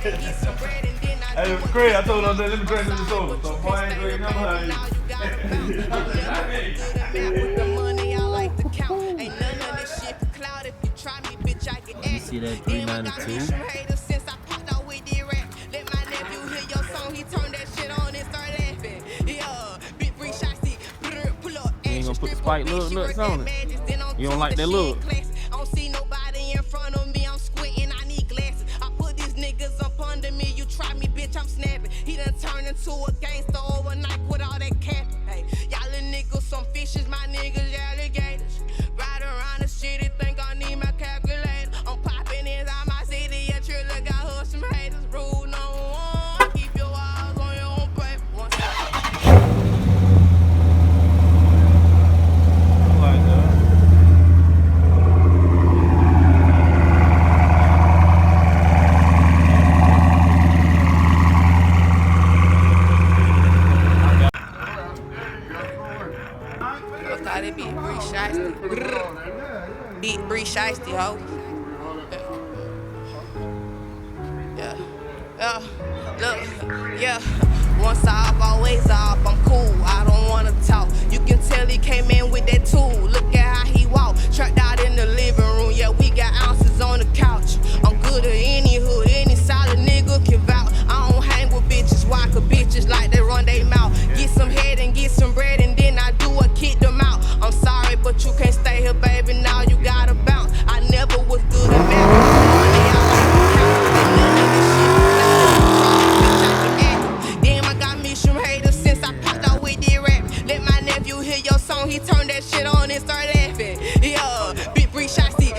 Hey, Craig, I told him that let me drink this soda. So boy, I ain't drinking none of You see that 392? You ain't gonna put the spike little nuts on it. You don't like that look. I'm snapping. He done turned into a gangster overnight with all that capping. Hey, y'all little niggas, some fishes, my niggas, alligators. Ride around the city, think I need my calculator. I'm popping inside my city, a trailer got her some haters. Rule no one, keep your eyes on your own paper. Once like that. Big Bree Shiesty, ho. Look, once off, always off. I'm cool, I don't wanna talk. You can tell he came in with that tool. Look at how he walk. Trapped out in the living room, yeah, we got ounces on the couch. I'm good at any hood, any solid nigga can vouch. I don't hang with bitches, why? 'Cause bitches like they run they mouth. Get some head and get some bread, and then I do a kick them out. I'm sorry, but you can't stay here, baby, now you gotta bounce. I never was good at math. Damn, I got me some haters since I popped out with the rap. Let my nephew hear your song, he turned that shit on and start laughing. Yeah, big Bree Shiesty,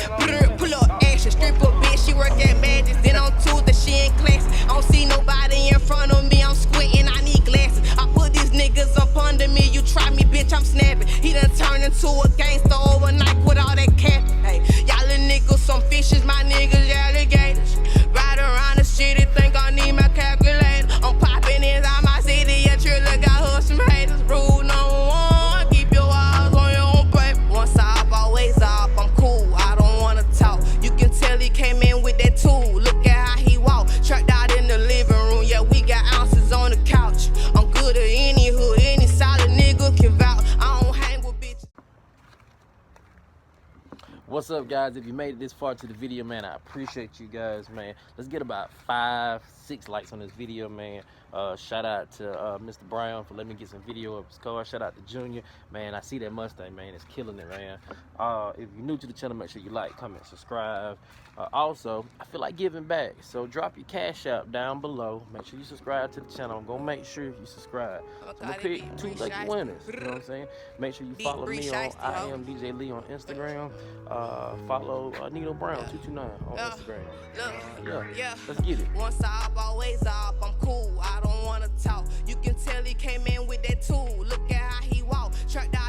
pull up action, strip up bitch, she work at Magic. Then on Tuesday, she in class. I don't see nobody in front of me, I'm squinting, I need glasses. I put these niggas up under me, you try me, bitch, I'm snapping. He done turned into a gangster overnight with all that cap. Hey, y'all little niggas, some fishes, my niggas, alligators. Ride around the city, think I need my calculator. I'm popping inside my city, a trailer got her some haters. Rule no one, keep your eyes on your own paper. Once off, always off. I'm cool, I don't wanna talk. You can tell he came in with that tool. Look at how he walk. Trapped out in the living room, yeah, we got ounces on the couch. I'm good at any hood, any solid nigga can vouch. I don't hang with bitches. What's up, guys? If you made it this far to the video, man, I appreciate you guys, man. Let's get about 5-6 likes on this video, man. Shout out to Mr. Brown for letting me get some video of his car. Shout out to Junior, man. I see that Mustang, man. It's killing it, man. If you're new to the channel, make sure you like, comment, subscribe. Also, I feel like giving back, so drop your cash app down below. Make sure you subscribe to the channel. I'm gonna make sure you subscribe. So I'm gonna pick 2 lucky winners. You know what I'm saying? Make sure you follow me on I am DJ Lee on Instagram. Follow Nino Brown 229 on Instagram. Yeah, let's get it. Once off, always off. I'm cool, I don't wanna talk. You can tell he came in with that tool. Look at how he walk. Trapped out